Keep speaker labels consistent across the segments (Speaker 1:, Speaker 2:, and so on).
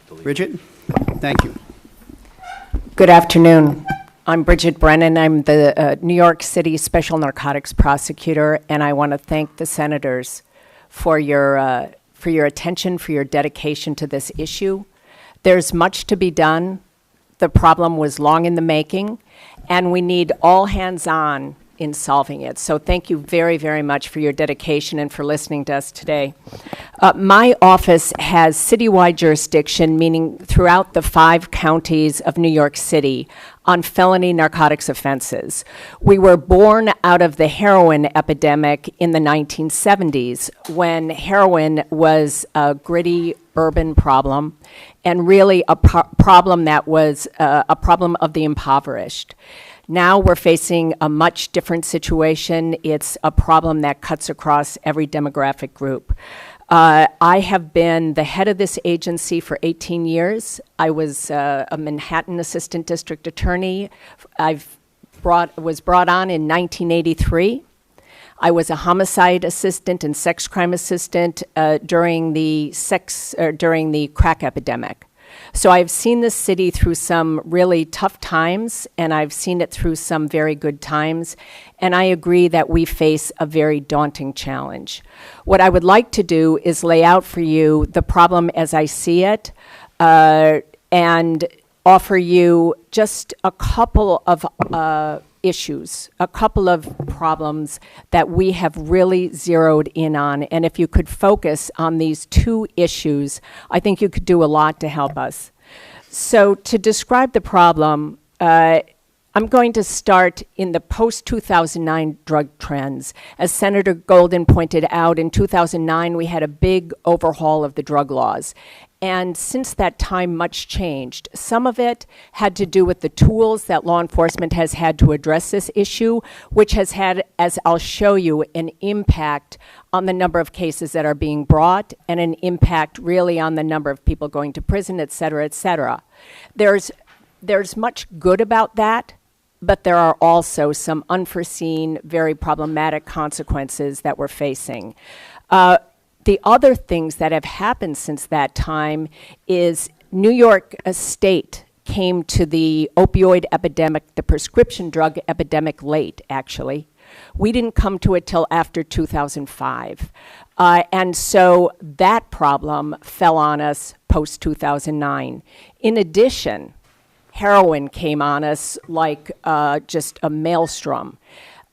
Speaker 1: Bridget, thank you.
Speaker 2: Good afternoon. I'm Bridget Brennan. I'm the New York City Special Narcotics Prosecutor, and I want to thank the senators for your attention, for your dedication to this issue. There's much to be done. The problem was long in the making, and we need all hands on in solving it. So thank you very, very much for your dedication and for listening to us today. My office has citywide jurisdiction, meaning throughout the 5 counties of New York City, on felony narcotics offenses. We were born out of the heroin epidemic in the 1970s, when heroin was a gritty urban problem, and really a problem that was a problem of the impoverished. Now we're facing a much different situation. It's a problem that cuts across every demographic group. I have been the head of this agency for 18 years. I was a Manhattan Assistant District Attorney. Was brought on in 1983. I was a homicide assistant and sex crime assistant during the crack epidemic. So I've seen this city through some really tough times, and I've seen it through some very good times, and I agree that we face a very daunting challenge. What I would like to do is lay out for you the problem as I see it, and offer you just a couple of issues, a couple of problems that we have really zeroed in on. And if you could focus on these 2 issues, I think you could do a lot to help us. So to describe the problem, I'm going to start in the post-2009 drug trends. As Senator Golden pointed out, in 2009, we had a big overhaul of the drug laws. And since that time, much changed. Some of it had to do with the tools that law enforcement has had to address this issue, which has had, as I'll show you, an impact on the number of cases that are being brought and an impact really on the number of people going to prison, et cetera, et cetera. There's much good about that, but there are also some unforeseen, very problematic consequences that we're facing. The other things that have happened since that time is New York State came to the opioid epidemic, the prescription drug epidemic late, actually. We didn't come to it till after 2005. And so that problem fell on us post-2009. In addition, heroin came on us like just a maelstrom.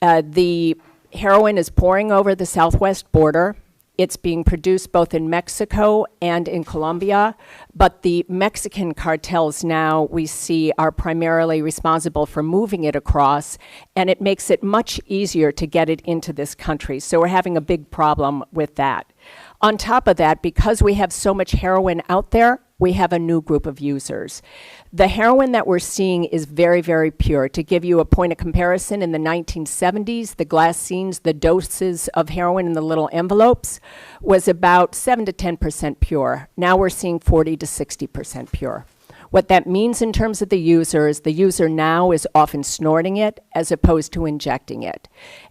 Speaker 2: The heroin is pouring over the southwest border. It's being produced both in Mexico and in Colombia, but the Mexican cartels now we see are primarily responsible for moving it across, and it makes it much easier to get it into this country. So we're having a big problem with that. On top of that, because we have so much heroin out there, we have a new group of users. The heroin that we're seeing is very, very pure. To give you a point of comparison, in the 1970s, the glassines, the doses of heroin in the little envelopes, was about 7 to 10% pure. Now we're seeing 40 to 60% pure. What that means in terms of the user is the user now is often snorting it as opposed to injecting it.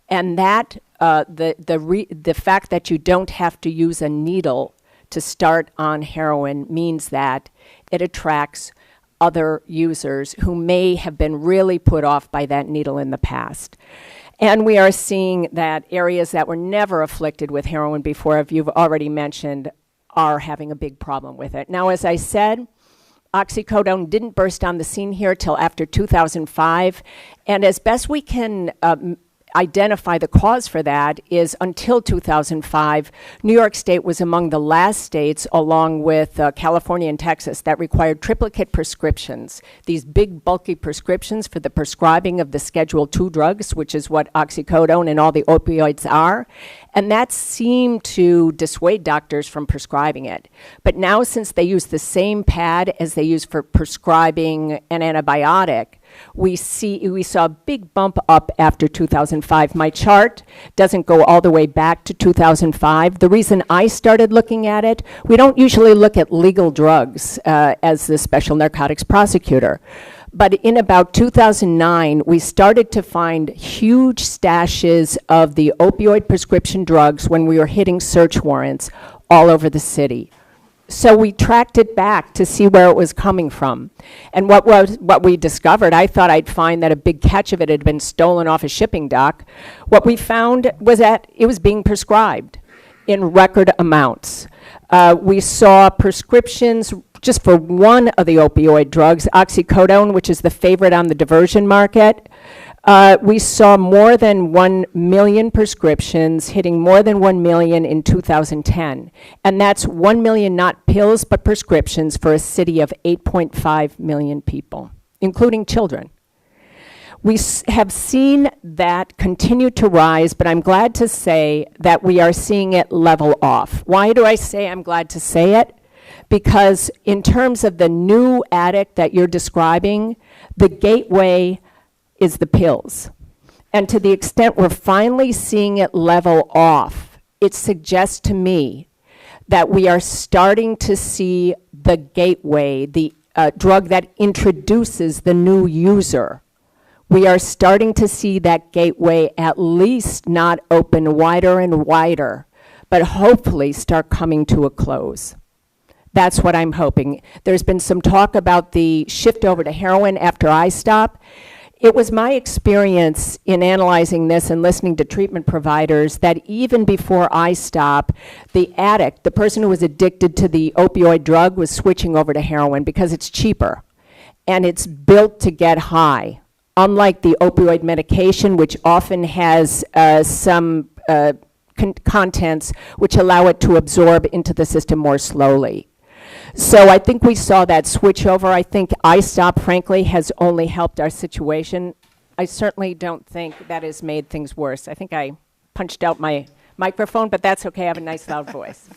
Speaker 2: And that, the fact that you don't have to use a needle to start on heroin means that it attracts other users who may have been really put off by that needle in the past. And we are seeing that areas that were never afflicted with heroin before, as you've already mentioned, are having a big problem with it. Now, as I said, oxycodone didn't burst on the scene here till after 2005, and as best we can identify the cause for that is until 2005, New York State was among the last states, along with California and Texas, that required triplicate prescriptions, these big bulky prescriptions for the prescribing of the Schedule II drugs, which is what oxycodone and all the opioids are. And that seemed to dissuade doctors from prescribing it. But now, since they use the same pad as they use for prescribing an antibiotic, we saw a big bump up after 2005. My chart doesn't go all the way back to 2005. The reason I started looking at it, we don't usually look at legal drugs as the special narcotics prosecutor. But in about 2009, we started to find huge stashes of the opioid prescription drugs when we were hitting search warrants all over the city. So we tracked it back to see where it was coming from. And what we discovered, I thought I'd find that a big catch of it had been stolen off a shipping dock. What we found was that it was being prescribed in record amounts. We saw prescriptions just for one of the opioid drugs, oxycodone, which is the favorite on the diversion market. We saw more than 1 million prescriptions, hitting more than 1 million in 2010. And that's 1 million not pills, but prescriptions for a city of 8.5 million people, including children. We have seen that continue to rise, but I'm glad to say that we are seeing it level off. Why do I say I'm glad to say it? Because in terms of the new addict that you're describing, the gateway is the pills. And to the extent we're finally seeing it level off, it suggests to me that we are starting to see the gateway, the drug that introduces the new user. We are starting to see that gateway at least not open wider and wider, but hopefully start coming to a close. That's what I'm hoping. There's been some talk about the shift over to heroin after I stop. It was my experience in analyzing this and listening to treatment providers that even before I stop, the addict, the person who was addicted to the opioid drug, was switching over to heroin because it's cheaper and it's built to get high. Unlike the opioid medication, which often has some contents which allow it to absorb into the system more slowly. So I think we saw that switch over. I think iStop, frankly, has only helped our situation. I certainly don't think that has made things worse. I think I punched out my microphone, but that's okay. I have a nice loud voice.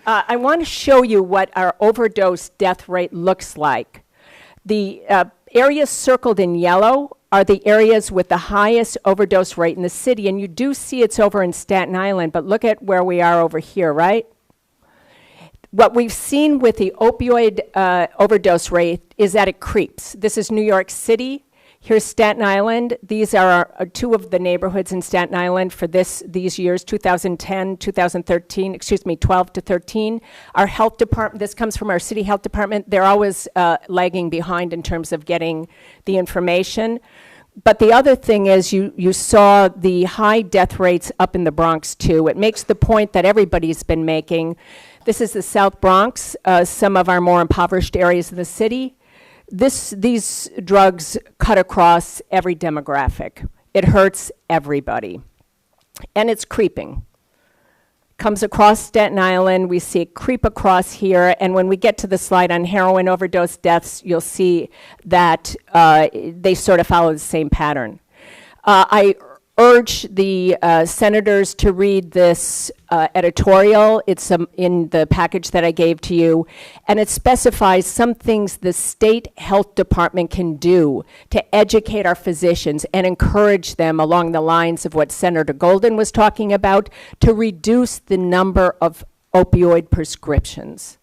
Speaker 2: I want to show you what our overdose death rate looks like. The areas circled in yellow are the areas with the highest overdose rate in the city, and you do see it's over in Staten Island, but look at where we are over here, right? What we've seen with the opioid overdose rate is that it creeps. This is New York City. Here's Staten Island. These are two of the neighborhoods in Staten Island for these years, 2010, 2013, 12 to 13. Our health department, this comes from our city health department. They're always lagging behind in terms of getting the information. But the other thing is you saw the high death rates up in the Bronx too. It makes the point that everybody's been making. This is the South Bronx, some of our more impoverished areas of the city. These drugs cut across every demographic. It hurts everybody. And it's creeping. Comes across Staten Island, we see it creep across here, and when we get to the slide on heroin overdose deaths, you'll see that they sort of follow the same pattern. I urge the senators to read this editorial. It's in the package that I gave to you, and it specifies some things the state health department can do to educate our physicians and encourage them along the lines of what Senator Golden was talking about to reduce the number of opioid prescriptions.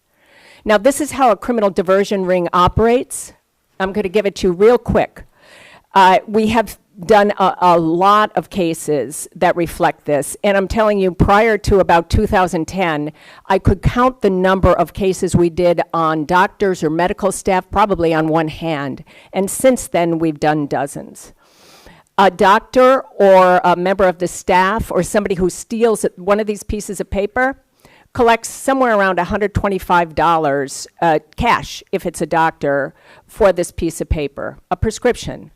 Speaker 2: Now, this is how a criminal diversion ring operates. I'm going to give it to you real quick. We have done a lot of cases that reflect this, and I'm telling you, prior to about 2010, I could count the number of cases we did on doctors or medical staff probably on one hand, and since then we've done dozens. A doctor or a member of the staff or somebody who steals one of these pieces of paper collects somewhere around $125 cash, if it's a doctor, for this piece of paper, a prescription.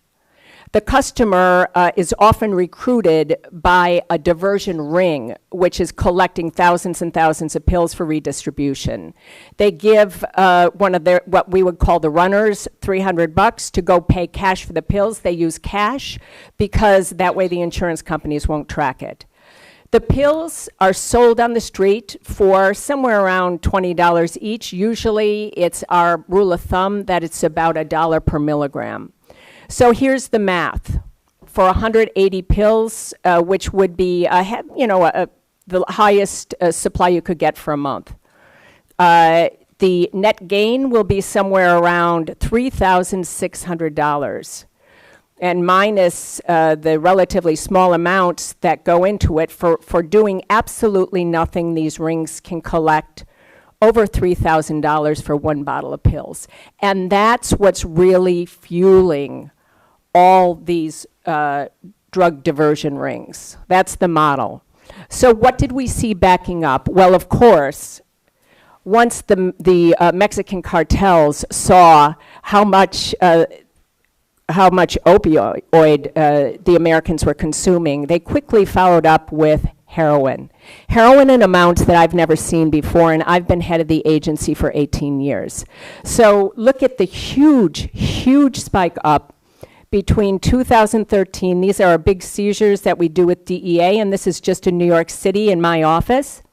Speaker 2: The customer is often recruited by a diversion ring, which is collecting thousands and thousands of pills for redistribution. They give one of their, what we would call the runners, $300 to go pay cash for the pills. They use cash because that way the insurance companies won't track it. The pills are sold on the street for somewhere around $20 each. Usually it's our rule of thumb that it's about $1 per milligram. So here's the math. For 180 pills, which would be the highest supply you could get for a month, the net gain will be somewhere around $3,600. And minus the relatively small amounts that go into it, for doing absolutely nothing, these rings can collect over $3,000 for one bottle of pills. And that's what's really fueling all these drug diversion rings. That's the model. So what did we see backing up? Well, of course, once the Mexican cartels saw how much opioid the Americans were consuming, they quickly followed up with heroin. Heroin in amounts that I've never seen before, and I've been head of the agency for 18 years. So look at the huge, huge spike up between 2013. These are our big seizures that we do with DEA, and this is just in New York City in my office.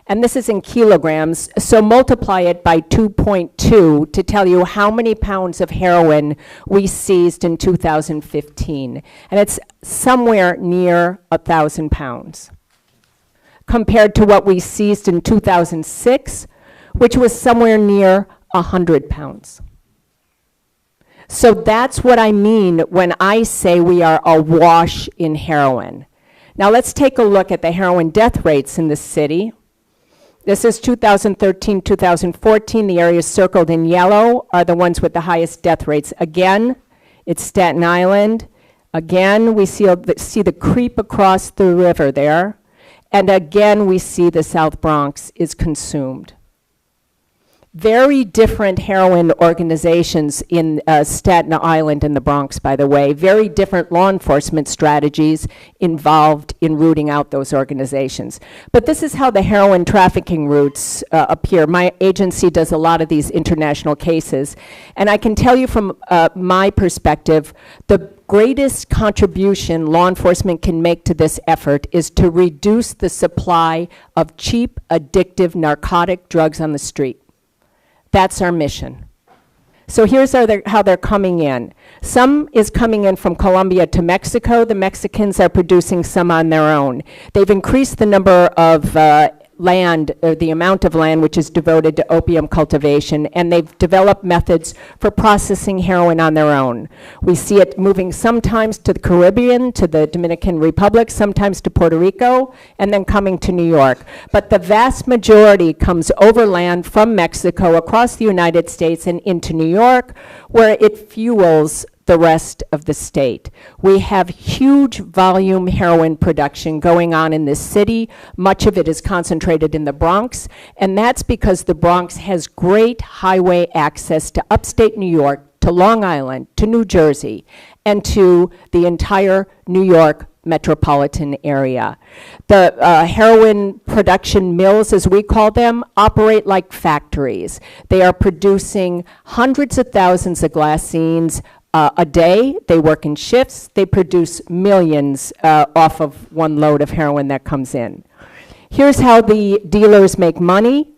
Speaker 2: And this is in kilograms, so multiply it by 2.2 to tell you how many pounds of heroin we seized in 2015. And it's somewhere near 1,000 pounds, compared to what we seized in 2006, which was somewhere near 100 pounds. So that's what I mean when I say we are awash in heroin. Now let's take a look at the heroin death rates in the city. This is 2013, 2014. The areas circled in yellow are the ones with the highest death rates. Again, it's Staten Island. Again, we see the creep across the river there. And again, we see the South Bronx is consumed. Very different heroin organizations in Staten Island and the Bronx, by the way. Very different law enforcement strategies involved in rooting out those organizations. But this is how the heroin trafficking routes appear. My agency does a lot of these international cases. And I can tell you from my perspective, the greatest contribution law enforcement can make to this effort is to reduce the supply of cheap, addictive, narcotic drugs on the street. That's our mission. So here's how they're coming in. Some is coming in from Colombia to Mexico. The Mexicans are producing some on their own. They've increased the number of land, the amount of land which is devoted to opium cultivation, and they've developed methods for processing heroin on their own. We see it moving sometimes to the Caribbean, to the Dominican Republic, sometimes to Puerto Rico, and then coming to New York. But the vast majority comes overland from Mexico across the United States and into New York, where it fuels the rest of the state. We have huge volume heroin production going on in this city. Much of it is concentrated in the Bronx, and that's because the Bronx has great highway access to upstate New York, to Long Island, to New Jersey, and to the entire New York metropolitan area. The heroin production mills, as we call them, operate like factories. They are producing hundreds of thousands of glassines a day. They work in shifts. They produce millions off of one load of heroin that comes in. Here's how the dealers make money.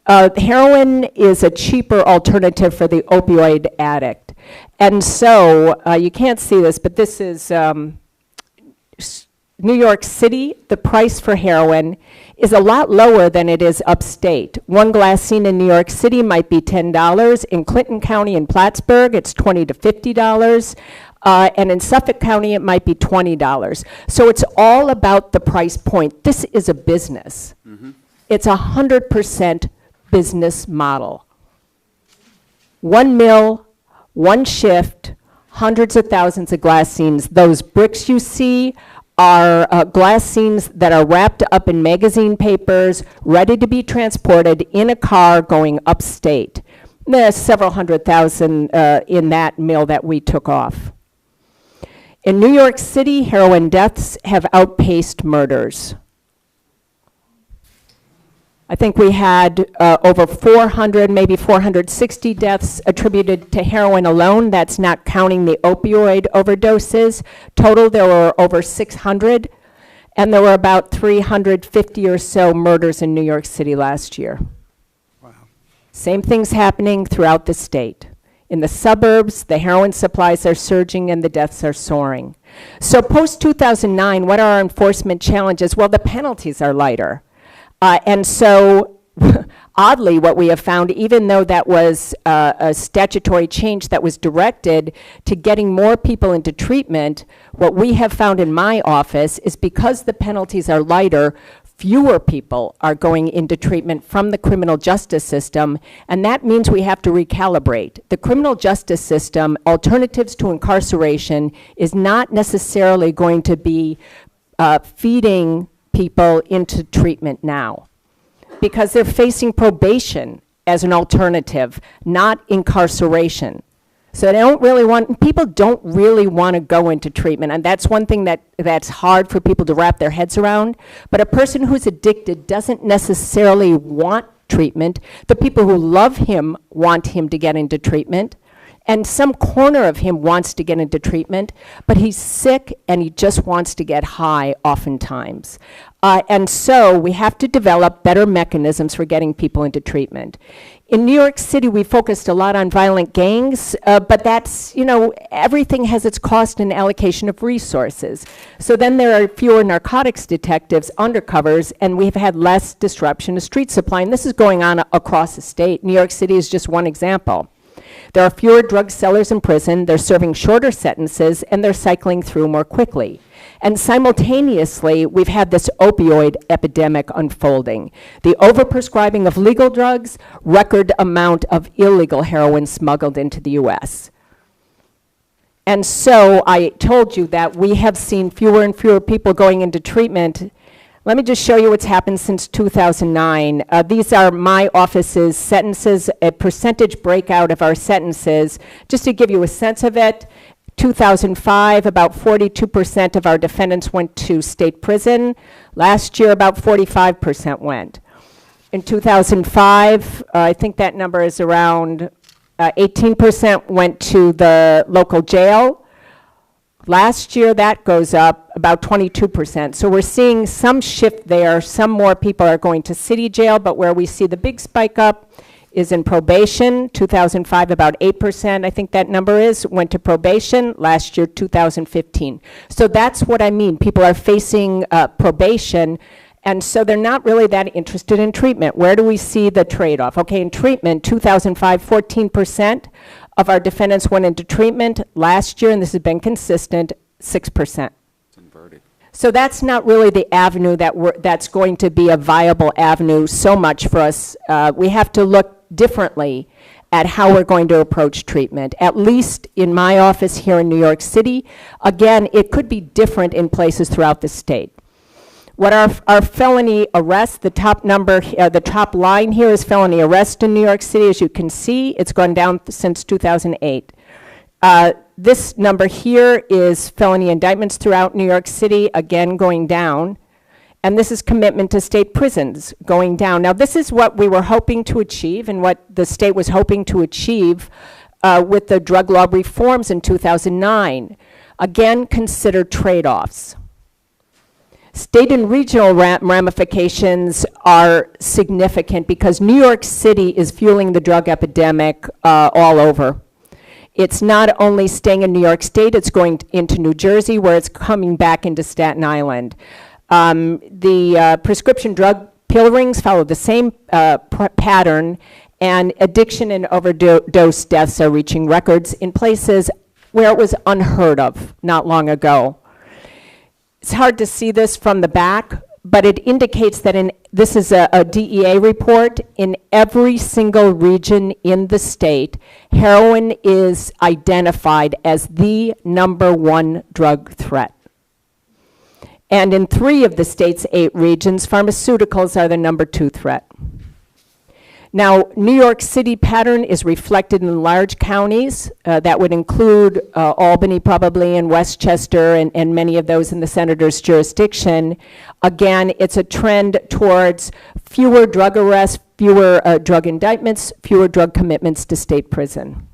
Speaker 2: Heroin is a cheaper alternative for the opioid addict. And so, you can't see this, but this is New York City. The price for heroin is a lot lower than it is upstate. One glassine in New York City might be $10. In Clinton County and Plattsburgh, it's $20 to $50. And in Suffolk County, it might be $20. So it's all about the price point. This is a business. Mm-hmm. It's 100% business model. One mill, one shift, hundreds of thousands of glassines. Those bricks you see are glassines that are wrapped up in magazine papers, ready to be transported in a car going upstate. There's several hundred thousand in that mill that we took off. In New York City, heroin deaths have outpaced murders. I think we had over 400, maybe 460 deaths attributed to heroin alone. That's not counting the opioid overdoses. Total, there were over 600, and there were about 350 or so murders in New York City last year. Wow. Same things happening throughout the state. In the suburbs, the heroin supplies are surging and the deaths are soaring. So post-2009, what are our enforcement challenges? Well, the penalties are lighter. And so, oddly, what we have found, even though that was a statutory change that was directed to getting more people into treatment, what we have found in my office is because the penalties are lighter, fewer people are going into treatment from the criminal justice system, and that means we have to recalibrate. The criminal justice system, alternatives to incarceration, is not necessarily going to be feeding people into treatment now, because they're facing probation as an alternative, not incarceration. So people don't really want to go into treatment, and that's one thing that's hard for people to wrap their heads around. But a person who's addicted doesn't necessarily want treatment. The people who love him want him to get into treatment, and some corner of him wants to get into treatment, but he's sick and he just wants to get high oftentimes. And so we have to develop better mechanisms for getting people into treatment. In New York City, we focused a lot on violent gangs, but that's, everything has its cost and allocation of resources. So then there are fewer narcotics detectives, undercovers, and we've had less disruption of street supply. And this is going on across the state. New York City is just one example. There are fewer drug sellers in prison, they're serving shorter sentences, and they're cycling through more quickly. And simultaneously, we've had this opioid epidemic unfolding. The overprescribing of legal drugs, record amount of illegal heroin smuggled into the US. And so I told you that we have seen fewer and fewer people going into treatment. Let me just show you what's happened since 2009. These are my office's sentences, a percentage breakout of our sentences, just to give you a sense of it. 2005, about 42% of our defendants went to state prison. Last year, about 45% went. In 2005, I think that number is around 18% went to the local jail. Last year, that goes up about 22%. So we're seeing some shift there. Some more people are going to city jail, but where we see the big spike up is in probation. 2005, about 8%, I think that number is, went to probation. Last year, 2015. So that's what I mean. People are facing probation, and so they're not really that interested in treatment. Where do we see the trade-off? Okay, in treatment, 2005, 14% of our defendants went into treatment. Last year, and this has been consistent, 6%.
Speaker 3: It's inverted.
Speaker 2: So that's not really the avenue that's going to be a viable avenue so much for us. We have to look differently at how we're going to approach treatment, at least in my office here in New York City. Again, it could be different in places throughout the state. What our felony arrests, the top number, the top line here is felony arrest in New York City. As you can see, it's gone down since 2008. This number here is felony indictments throughout New York City, again going down. And this is commitment to state prisons going down. Now, this is what we were hoping to achieve and what the state was hoping to achieve with the drug law reforms in 2009. Again, consider trade-offs. State and regional ramifications are significant because New York City is fueling the drug epidemic all over. It's not only staying in New York State, it's going into New Jersey, where it's coming back into Staten Island. The prescription drug pill rings follow the same pattern, and addiction and overdose deaths are reaching records in places where it was unheard of not long ago. It's hard to see this from the back, but it indicates that this is a DEA report. In every single region in the state, heroin is identified as the #1 drug threat. And in 3 of the state's 8 regions, pharmaceuticals are the #2 threat. Now, New York City pattern is reflected in large counties. That would include Albany probably, and Westchester, and many of those in the senator's jurisdiction. Again, it's a trend towards fewer drug arrests, fewer drug indictments, fewer drug commitments to state prison.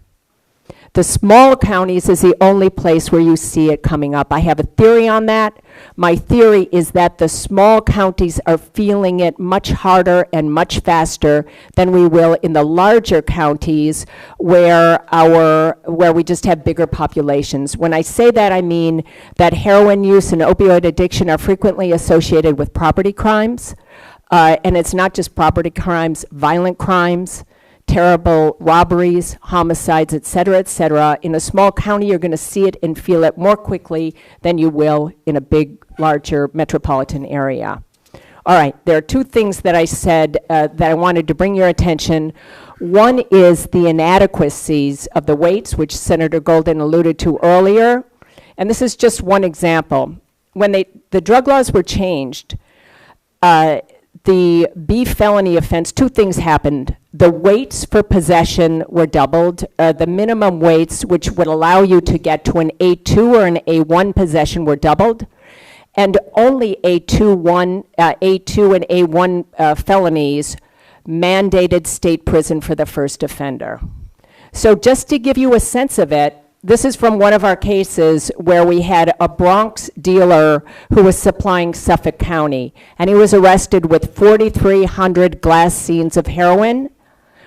Speaker 2: The small counties is the only place where you see it coming up. I have a theory on that. My theory is that the small counties are feeling it much harder and much faster than we will in the larger counties where we just have bigger populations. When I say that, I mean that heroin use and opioid addiction are frequently associated with property crimes. And it's not just property crimes, violent crimes, terrible robberies, homicides, et cetera, et cetera. In a small county, you're going to see it and feel it more quickly than you will in a big, larger metropolitan area. All right, there are two things that I said that I wanted to bring your attention. One is the inadequacies of the weights, which Senator Golden alluded to earlier. And this is just one example. When the drug laws were changed, the B felony offense, two things happened. The weights for possession were doubled. The minimum weights, which would allow you to get to an A2 or an A1 possession, were doubled. And only A2 and A1 felonies mandated state prison for the first offender. So just to give you a sense of it, this is from one of our cases where we had a Bronx dealer who was supplying Suffolk County, and he was arrested with 4,300 glass scenes of heroin,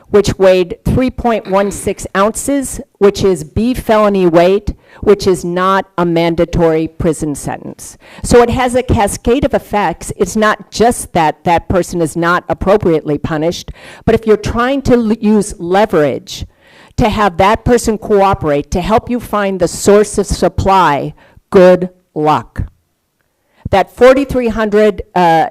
Speaker 2: which weighed 3.16 ounces, which is B felony weight, which is not a mandatory prison sentence. So it has a cascade of effects. It's not just that that person is not appropriately punished, but if you're trying to use leverage to have that person cooperate to help you find the source of supply, good luck. That 4,300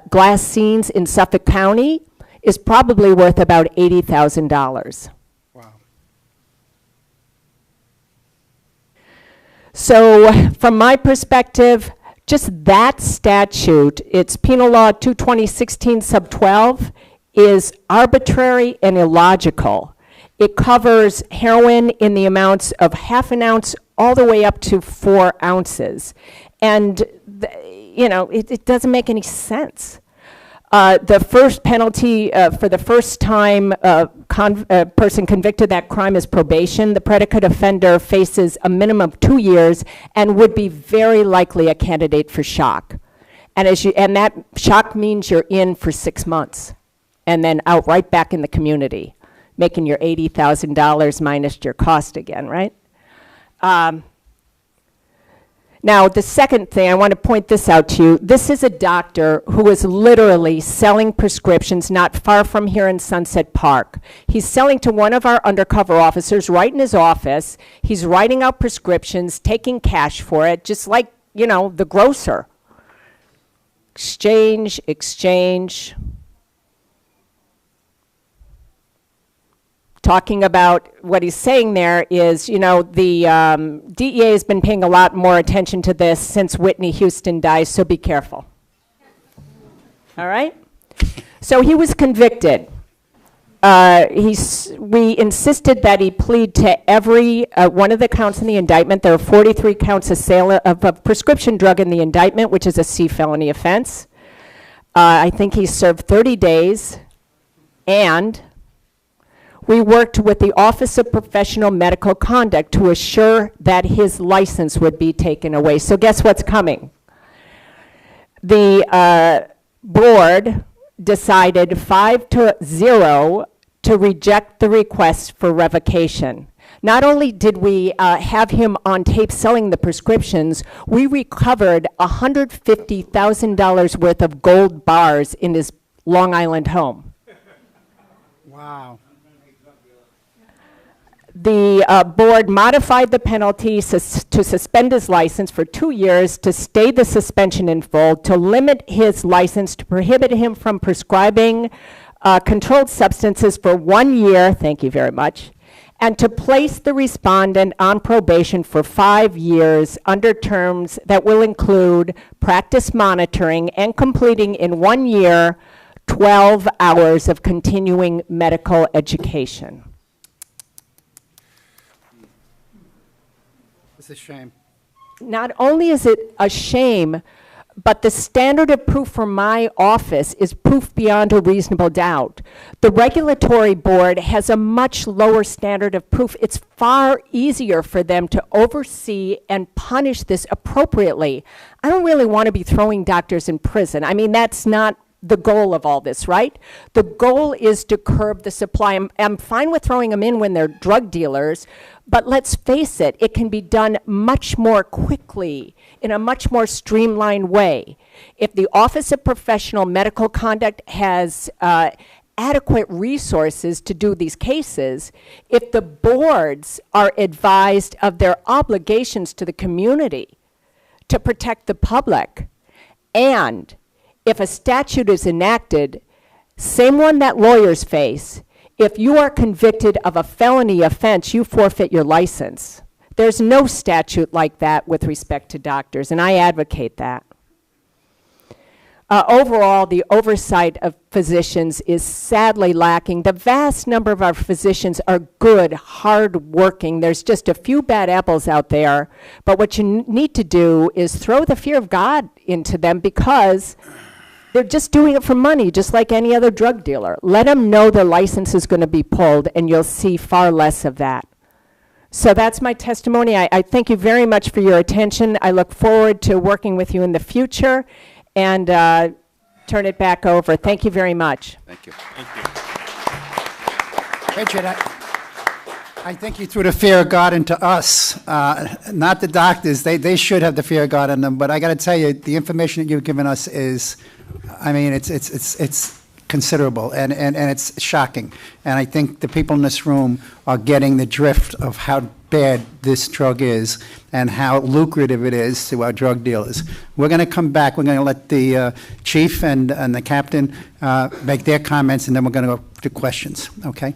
Speaker 2: glass scenes in Suffolk County is probably worth about $80,000.
Speaker 1: Wow.
Speaker 2: So from my perspective, just that statute, it's Penal Law 22016 sub 12, is arbitrary and illogical. It covers heroin in the amounts of half an ounce all the way up to 4 ounces. And, it doesn't make any sense. The first penalty for the first time person convicted of that crime is probation. The predicate offender faces a minimum of 2 years and would be very likely a candidate for shock. And that shock means you're in for 6 months and then out right back in the community, making your $80,000 minus your cost again, right? Now, the second thing, I want to point this out to you. This is a doctor who is literally selling prescriptions not far from here in Sunset Park. He's selling to one of our undercover officers right in his office. He's writing out prescriptions, taking cash for it, just like, the grocer. Exchange. Talking about what he's saying there is, the DEA has been paying a lot more attention to this since Whitney Houston died, so be careful. All right? So he was convicted. We insisted that he plead to every one of the counts in the indictment. There are 43 counts of sale of a prescription drug in the indictment, which is a C felony offense. I think he served 30 days, and we worked with the Office of Professional Medical Conduct to assure that his license would be taken away. So guess what's coming? The board decided 5-0 to reject the request for revocation. Not only did we have him on tape selling the prescriptions, we recovered $150,000 worth of gold bars in his Long Island home.
Speaker 1: Wow.
Speaker 2: The board modified the penalty to suspend his license for 2 years, to stay the suspension in full, to limit his license, to prohibit him from prescribing controlled substances for 1 year, thank you very much, and to place the respondent on probation for 5 years under terms that will include practice monitoring and completing in 1 year 12 hours of continuing medical education.
Speaker 1: It's a shame.
Speaker 2: Not only is it a shame, but the standard of proof for my office is proof beyond a reasonable doubt. The regulatory board has a much lower standard of proof. It's far easier for them to oversee and punish this appropriately. I don't really want to be throwing doctors in prison. I mean, that's not the goal of all this, right? The goal is to curb the supply. I'm fine with throwing them in when they're drug dealers, but let's face it, it can be done much more quickly, in a much more streamlined way. If the Office of Professional Medical Conduct has adequate resources to do these cases, if the boards are advised of their obligations to the community to protect the public, and if a statute is enacted, same one that lawyers face, if you are convicted of a felony offense, you forfeit your license. There's no statute like that with respect to doctors, and I advocate that. Overall, the oversight of physicians is sadly lacking. The vast number of our physicians are good, hard-working. There's just a few bad apples out there, but what you need to do is throw the fear of God into them, because they're just doing it for money, just like any other drug dealer. Let them know their license is going to be pulled, and you'll see far less of that. So that's my testimony. I thank you very much for your attention. I look forward to working with you in the future, and turn it back over. Thank you very much.
Speaker 3: Thank you.
Speaker 1: Richard, I think you threw the fear of God into us, not the doctors. They should have the fear of God in them. But I got to tell you, the information that you've given us is, I mean, it's considerable, and it's shocking. And I think the people in this room are getting the drift of how bad this drug is and how lucrative it is to our drug dealers. We're going to come back. We're going to let the chief and the captain make their comments, and then we're going to go to questions, okay?